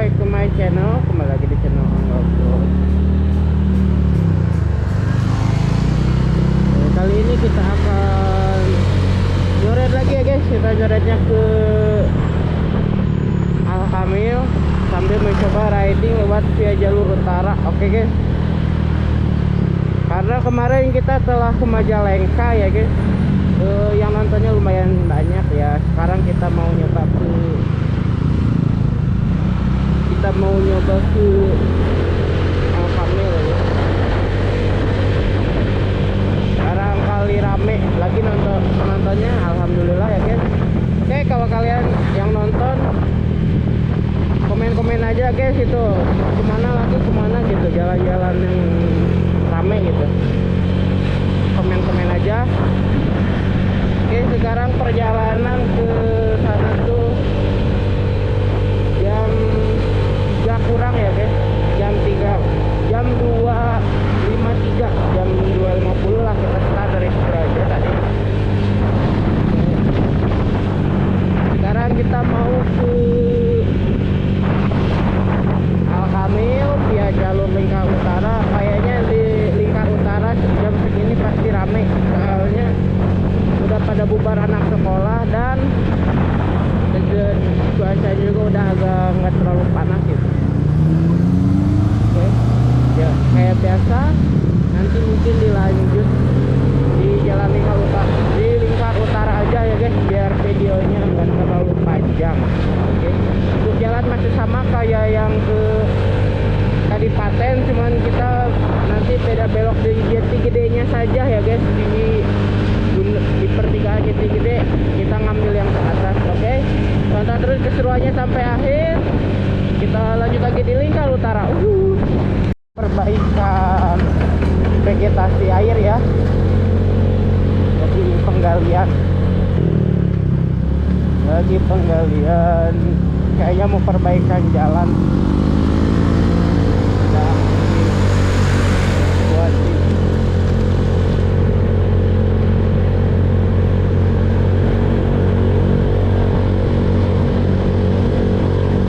back to my channel. Kembali lagi di channel Offroad. Kali ini kita akan nyoret lagi ya guys. Kita nyoretnya ke Alhamil sambil mencoba riding lewat via jalur utara. Oke guys. Karena kemarin kita telah ke Majalengka ya guys. Yang nontonnya lumayan banyak ya. Sekarang kita mau nyoba ke Alhamil ya. Sekarang kali rame lagi nontonnya, alhamdulillah ya guys. Oke, kalau kalian yang nonton komen aja guys, itu kemana gitu, jalan-jalan yang rame gitu, komen aja. Oke, sekarang perjalanan ke sana tuh jam 3 kurang ya guys, jam 2.53, jam 2.50 lah kita start dari Suraja tadi. Sekarang kita mau ke Alhamil via jalur Lingkar Utara. Kayaknya di Lingkar Utara jam segini pasti rame, soalnya udah pada bubar anak sekolah dan cuaca juga udah agak nggak terlalu panas gitu. Oke, ya kayak biasa nanti mungkin dilanjut di jalan Lingkar Utara aja ya guys, biar videonya nggak terlalu panjang. Oke, untuk jalan masih sama kayak yang ke Kadipaten, cuman kita nanti beda belok di Jati Gedenya saja ya guys. Di pertigaan Jati Gede kita ngambil yang ke atas. Oke, tonton terus keseruannya sampai akhir. Kita lanjut lagi di Lingkar Utara. Perbaikan vegetasi air ya, jadi penggalian kayaknya mau perbaikan jalan. Nah, buat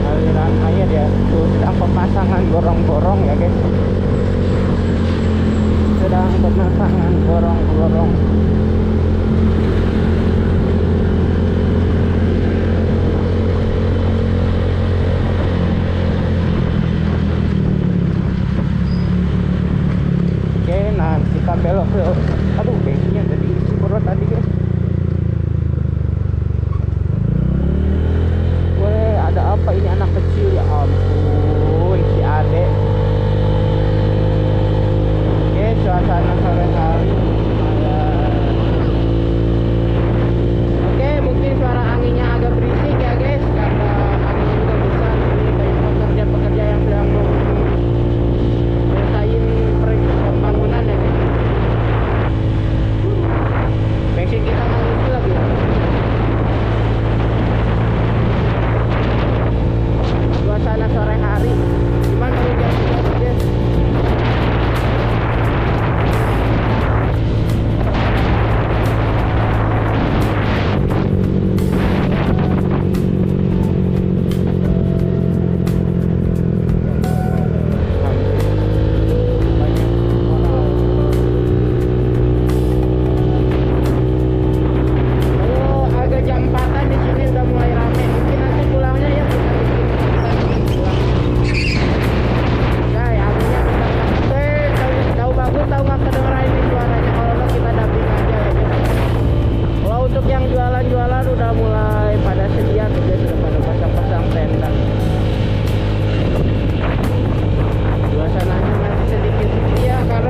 aliran air ya, tuh sedang pemasangan gorong-gorong ya guys, sedang pemasangan gorong-gorong. Oke, nah kita belok ke, aduh bensinnya tadi isi perut tadi guys. Weh, ada apa ini, anak kecil ya ampun, si adek. Oke, suasana sore hari lumayan. Oke, mungkin suara anginnya agak berisik ya guys, karena anginnya juga besar. Ini banyak pekerja-pekerja yang sedang menyelesaikan pembangunan ya guys. Bensin kita mau isi lagi ya. Suasana sore hari, cuman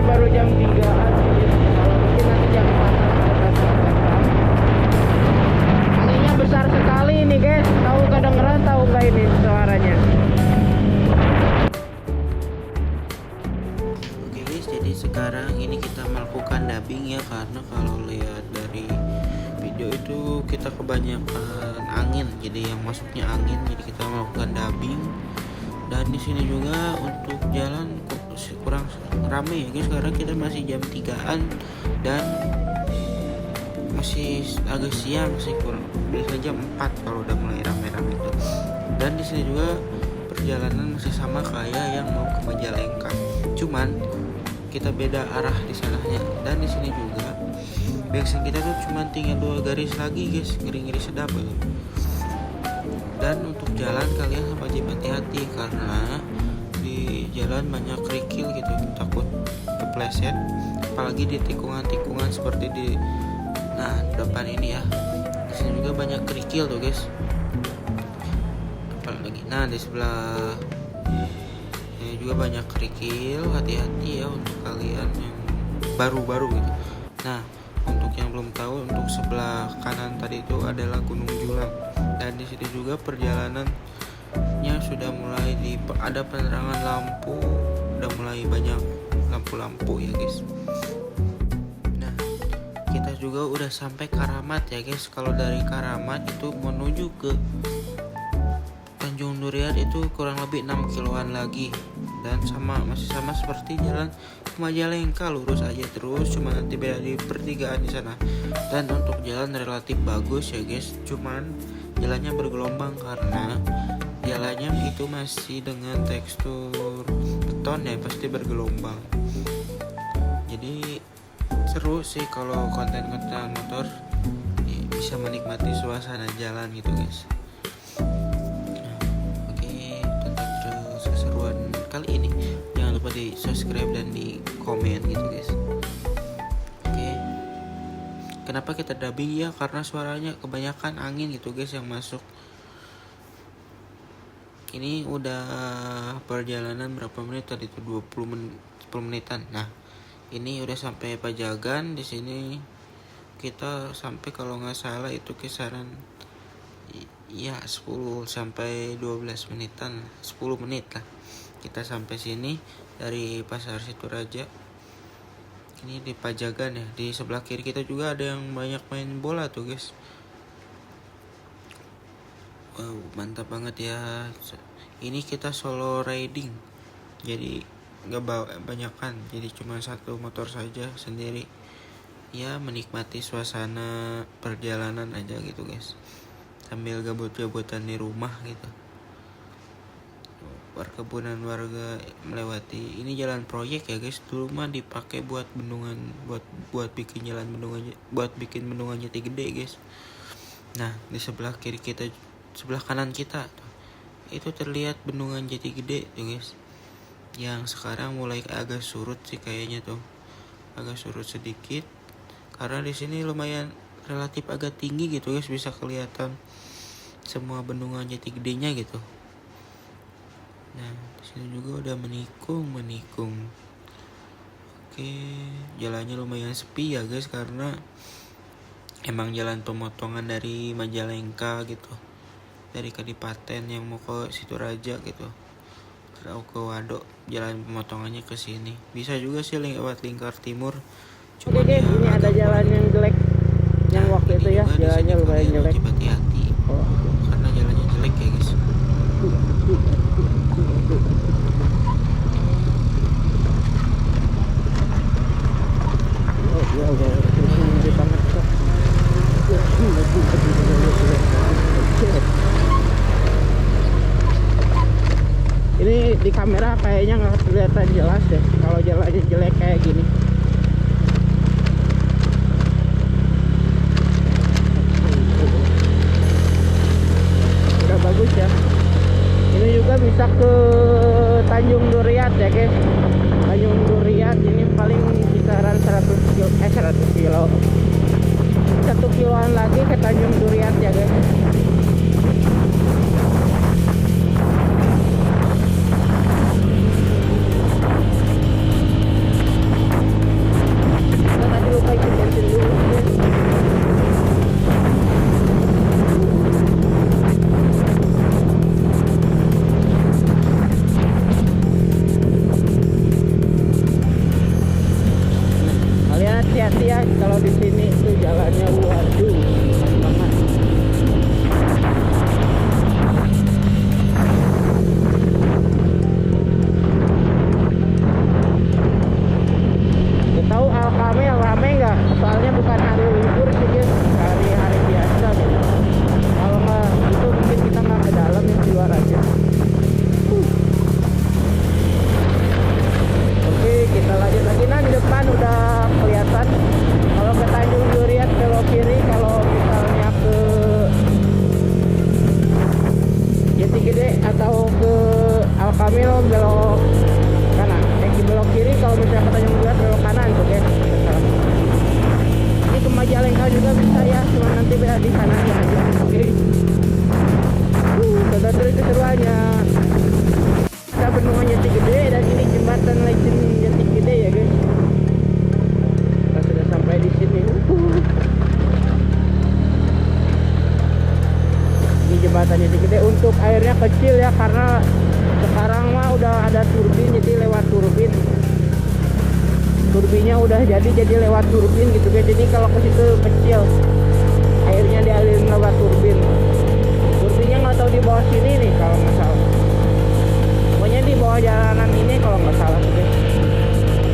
baru jam 3 guys. Sekarang ini kita melakukan dubbing ya, karena kalau lihat dari video itu kita kebanyakan angin, jadi yang masuknya angin, jadi kita melakukan dubbing. Dan di sini juga untuk jalan kurang rame ya guys, sekarang kita masih jam 3-an dan masih agak siang sih, kurang biasanya jam 4 kalau udah mulai rame-rame itu. Dan di sini juga perjalanan masih sama kayak yang mau ke Majalengka, cuman kita beda arah di sananya. Dan di sini juga bensin kita tuh cuma tinggal 2 garis lagi guys, ngeri-ngeri sedap gitu. Dan untuk jalan kalian wajib hati-hati karena di jalan banyak kerikil gitu, takut kepleset, apalagi di tikungan-tikungan seperti di depan ini ya. Di sini juga banyak kerikil tuh guys. Apalagi di sebelah ini juga banyak kerikil, hati-hati ya untuk kalian yang baru-baru gitu. Nah, untuk yang belum tahu, untuk sebelah kanan tadi itu adalah Gunung Julang. Dan di sini juga perjalanannya sudah mulai ada penerangan lampu, udah mulai banyak lampu-lampu ya guys. Nah, kita juga udah sampai Karamat ya guys. Kalau dari Karamat itu menuju ke Tanjung Durian itu kurang lebih 6 kiloan lagi. Dan masih sama seperti jalan ke Majalengka, lurus aja terus, cuma nanti beda di pertigaan di sana. Dan untuk jalan relatif bagus ya guys, cuman jalannya bergelombang karena jalannya itu masih dengan tekstur beton ya, pasti bergelombang. Jadi seru sih kalau konten-konten motor ya, bisa menikmati suasana jalan gitu guys. Kali ini jangan lupa di subscribe dan di komen gitu guys. Oke. Kenapa kita dubbing ya? Karena suaranya kebanyakan angin gitu guys yang masuk. Ini udah perjalanan berapa menit tadi itu 10 menitan. Nah, ini udah sampai Pajagan. Di sini kita sampai kalau nggak salah itu kisaran ya 10 sampai 12 menitan, 10 menit lah. Kita sampai sini dari Pasar Situraja. Ini di Pajagan ya. Di sebelah kiri kita juga ada yang banyak main bola tuh guys. Wow, mantap banget ya. Ini kita solo riding. Jadi nggak bawa banyakan. Jadi cuma satu motor saja sendiri. Ya menikmati suasana perjalanan aja gitu guys. Sambil gabut-gabutan di rumah gitu. Perkebunan warga melewati. Ini jalan proyek ya guys. Dulu mah dipakai buat bendungan, buat bikin jalan bendungan, buat bikin bendungan Jati Gede guys. Nah, di sebelah kiri kita, sebelah kanan kita tuh, itu terlihat bendungan Jati Gede tuh guys. Yang sekarang mulai agak surut sih kayaknya tuh. Agak surut sedikit. Karena di sini lumayan relatif agak tinggi gitu guys, bisa kelihatan semua bendungan Jati Gedenya gitu. Nah, di sini juga udah menikung. Oke, jalannya lumayan sepi ya guys karena emang jalan pemotongan dari Majalengka gitu. Dari Kadipaten yang mau ke Situraja gitu. Terus ke Waduk, jalan pemotongannya ke sini. Bisa juga sih lewat Lingkar Timur. Cuma ini ada jalan yang jelek. Yang waktu itu ya, jalannya lumayan jelek. Hati-hati. Karena jalannya jelek ya guys. Ini di kamera kayaknya nggak kelihatan jelas ya kalau jalannya jelek kayak gini. Udah bagus ya. Ini juga bisa ke Tanjung Durian ya guys. Tanjung Durian ini paling kisaran 100 kilo. 1 kiloan lagi ke Tanjung Durian ya guys. Kita tadi lupa isi bensin dulu guys. Kalian hati-hati ya kalau di sini tuh jalannya waduh banget. tahu ke Al Kamil belok kanan, belok kiri. Kalau misalnya ke Tanjung Belas belok kanan tuh guys. Ini ke Majalengka juga bisa ya, cuma nanti beda di sana aja. Oke. Sudah terus keseruannya. Kita bendungan Jati Gede dan ini jembatan Legend Jati Gede ya guys. Kita sudah sampai di sini. Ini jembatan Jati Gede. Untuk airnya kecil ya, karena sekarang mah udah ada turbin, jadi lewat turbin. Turbinnya udah jadi lewat turbin gitu guys. Jadi kalau ke situ kecil, airnya dialirin lewat turbin. Turbinnya nggak tahu di bawah sini nih kalau nggak salah. Pokoknya di bawah jalanan ini kalau nggak salah guys.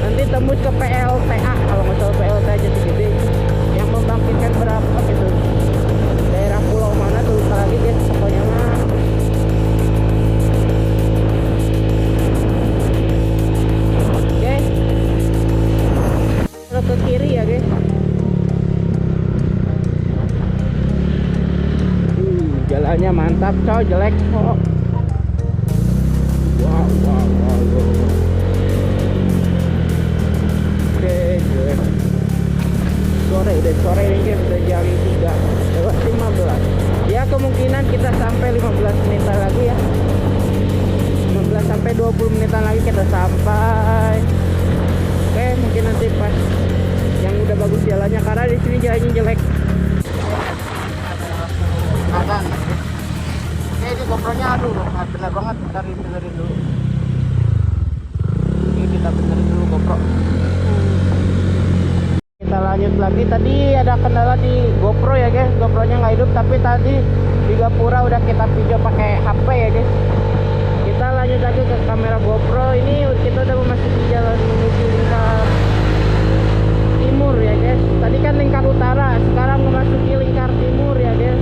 Nanti tembus ke PLTA kalau nggak salah, PLTA Jati Gede yang membangkitkan berapa gitu. Daerah pulau mana tuh lupa lagi guys. Pokoknya mah oke. Kalau ke kiri ya guys. Jalannya mantap coy, jelek kok. Wow. Oke, jelek. Sore ini guys, udah jam 3 lewat 15. Ya kemungkinan kita sampai 15 menitan lagi ya. 15 sampai 20 menitan lagi kita sampai. Oke, mungkin nanti pas yang udah bagus jalannya, karena di sini jalannya jelek. Kanan. Ini GoPro-nya aduh, bener banget, benerin dulu. Ini kita benerin dulu GoPro. Kita lanjut lagi. Tadi ada kendala di GoPro ya guys, GoPro-nya nggak hidup, tapi tadi di Gapura udah kita video pakai HP ya guys. Kita lanjut lagi ke kamera GoPro. Ini kita udah memasuki jalan menuju lingkar timur ya guys. Tadi kan lingkar utara, sekarang memasuki lingkar timur ya guys.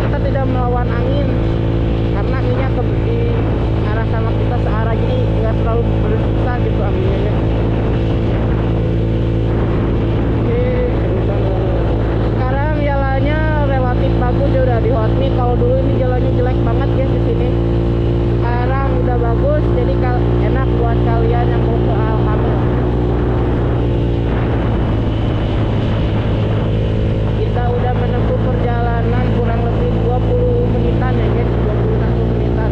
Kita tidak melawan angin karena anginnya di arah sama kita searah, jadi nggak terlalu bersusah gitu anginnya ya. Oke, sekarang jalannya relatif bagus ya, udah di hotmix. Kalau dulu ini jalannya jelek banget guys di sini. Sekarang udah bagus, jadi enak buat kalian yang mau ke Al Kamil. Kita udah menempuh perjalanan kurang lebih 20 menitan ya guys, 21 menitan.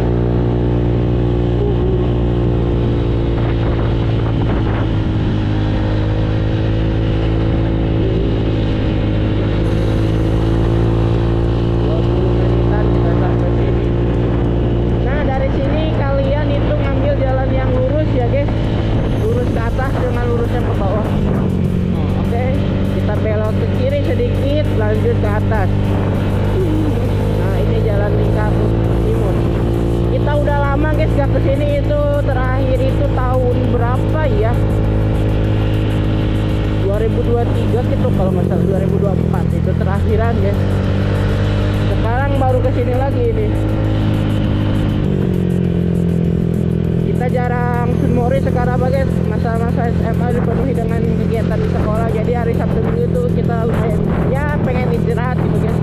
Kita sampai sini. Nah dari sini kalian itu ngambil jalan yang lurus ya guys, lurus ke atas dengan lurusnya ke bawah. Oke, kita belok ke kiri sedikit, lanjut ke atas. Nah ini jalan lingkar timur. Kita udah lama guys gak kesini, itu terakhir itu tahun berapa ya, 2023 gitu kalau nggak salah, 2024 itu terakhiran guys. Sekarang baru kesini lagi ini. Kita jarang sunmori sekarang guys, masa-masa SMA dipenuhi dengan kegiatan di sekolah, jadi hari Sabtu Minggu itu kita lumayan ya pengen istirahat gitu guys.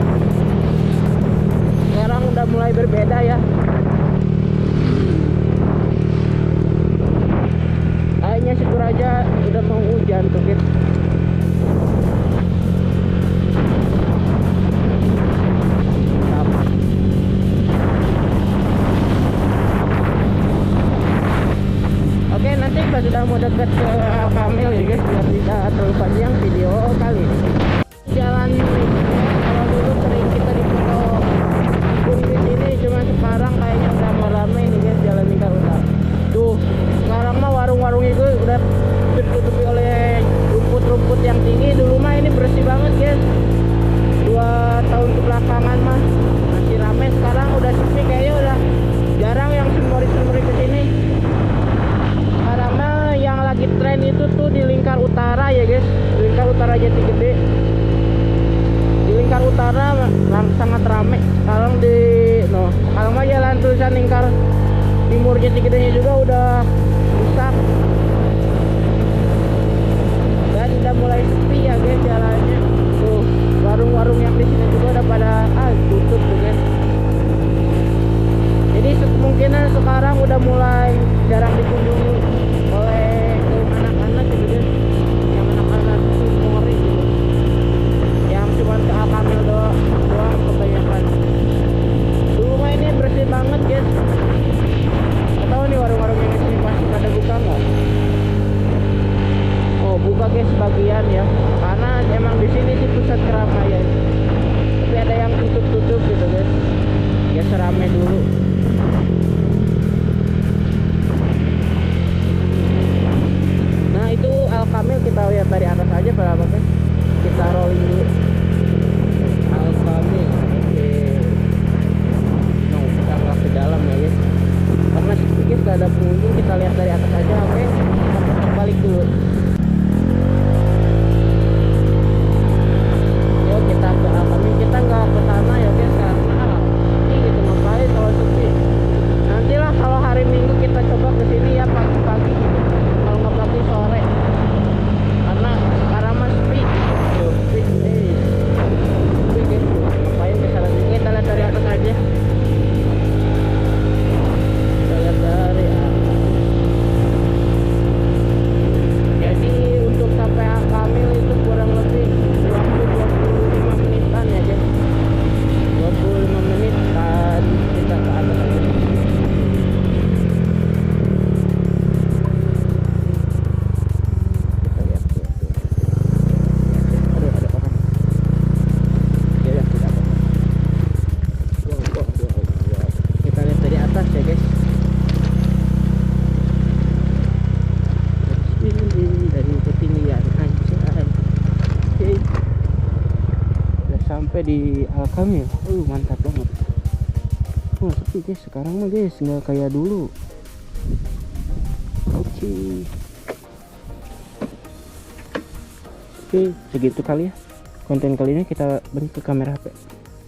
Sekarang udah mulai berbeda ya. Kayaknya syukur aja udah mau hujan tuh guys. Oke, nanti pas sudah mau deket ke Al Kamil ya guys, biar tidak terlalu panjang video kali ini. Jalan ini kalau dulu sering kita dipoto di sini, cuma sekarang kayaknya udah ramai nih guys, jalan lingkar utara. Tuh, sekarang mah warung-warung itu udah ditutupi oleh rumput-rumput yang tinggi. Dulu mah ini bersih banget guys. 2 tahun kebelakangan mah masih ramai, sekarang udah sepi, kayaknya udah jarang yang sunmori-sunmori kesini. Karena yang lagi tren itu tuh di lingkar utara ya guys, di lingkar utara Jati Gede. Di lingkar utara sangat ramai. Sekarang kalau mah jalan tulisan lingkar timur Jati Gedenya juga udah rusak dan udah mulai sepi ya guys jalannya. Tuh warung-warung yang di sini juga udah pada tutup. sampai di Al-Kamil. Mantap banget. Sepi guys sekarang mah guys, nggak kayak dulu. Oke, segitu kali ya konten kali ini. Kita balik ke kamera HP.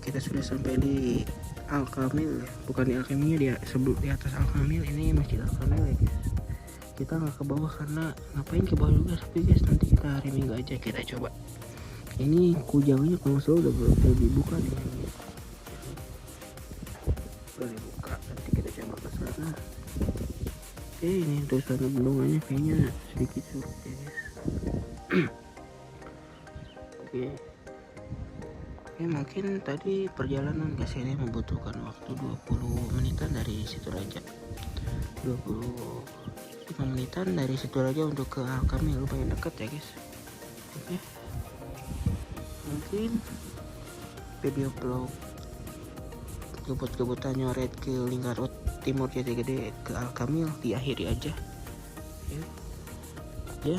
Kita sudah sampai di Al-Kamil ya, bukan di Al-Kamil, dia sebelum di atas Al-Kamil. Ini masjid Al-Kamil ya guys. Kita nggak ke bawah karena ngapain ke bawah juga sepi guys. Nanti kita hari Minggu aja kita coba. Ini kujangnya kalau nggak salah udah dibuka nih. Udah dibuka, nanti kita coba ke sana. Oke, ini untuk sana bendungannya kayaknya sedikit surut ya guys. Oke, mungkin tadi perjalanan ke sini membutuhkan waktu 20 menitan dari Situraja. 25 menitan dari Situraja untuk ke Al-Kamil, lumayan dekat ya guys. Oke, mungkin video vlog kebut-kebutan nyoret ke Lingkar Timur Jati Gede ke Al-Kamil diakhiri aja ya.